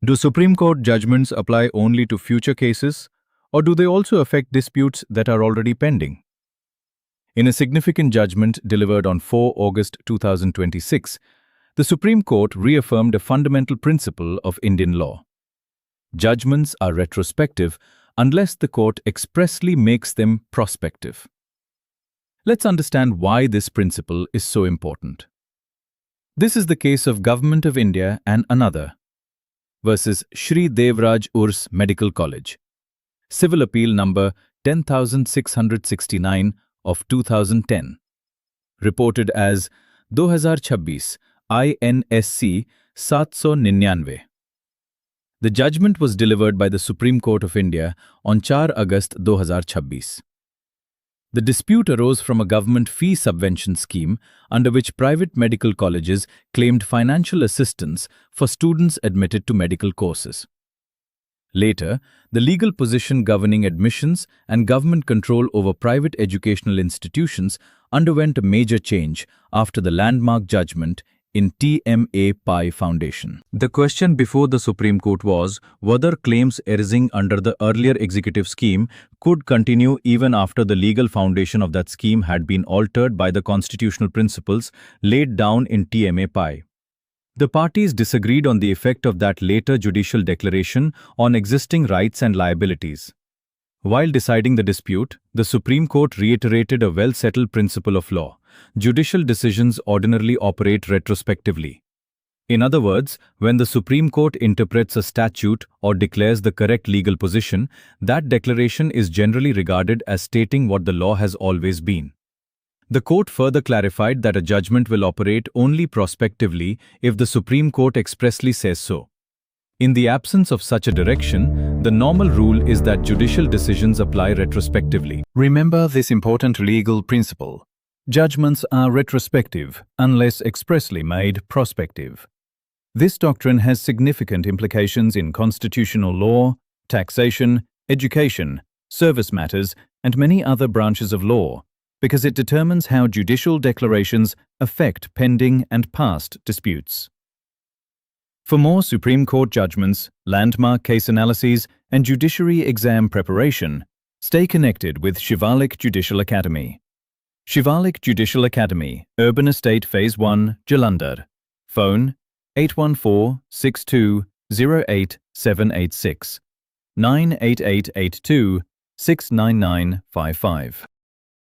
Do Supreme Court judgments apply only to future cases, or do they also affect disputes that are already pending? In a significant judgment delivered on 4 August 2026, the Supreme Court reaffirmed a fundamental principle of Indian law. Judgments are retrospective unless the court expressly makes them prospective. Let's understand why this principle is so important. This is the case of Government of India and Another versus Shri Devraj Urs Medical College. Civil Appeal number 10669 of 2010. Reported as 2026 INSC 799. The judgment was delivered by the Supreme Court of India on 4 August 2026. The dispute arose from a government fee-subvention scheme under which private medical colleges claimed financial assistance for students admitted to medical courses. Later, the legal position governing admissions and government control over private educational institutions underwent a major change after the landmark judgment in T.M.A. Pai Foundation. The question before the Supreme Court was whether claims arising under the earlier executive scheme could continue even after the legal foundation of that scheme had been altered by the constitutional principles laid down in T.M.A. Pai. The parties disagreed on the effect of that later judicial declaration on existing rights and liabilities. While deciding the dispute, the Supreme Court reiterated a well-settled principle of law. Judicial decisions ordinarily operate retrospectively. In other words, when the Supreme Court interprets a statute or declares the correct legal position, that declaration is generally regarded as stating what the law has always been. The court further clarified that a judgment will operate only prospectively if the Supreme Court expressly says so. In the absence of such a direction, the normal rule is that judicial decisions apply retrospectively. Remember this important legal principle. Judgments are retrospective unless expressly made prospective. This doctrine has significant implications in constitutional law, taxation, education, service matters, and many other branches of law, because it determines how judicial declarations affect pending and past disputes. For more Supreme Court judgments, landmark case analyses, and judiciary exam preparation, stay connected with Shivalik Judicial Academy. Shivalik Judicial Academy, Urban Estate Phase 1, Jalandhar. Phone 814-6208-786, 98882 69955.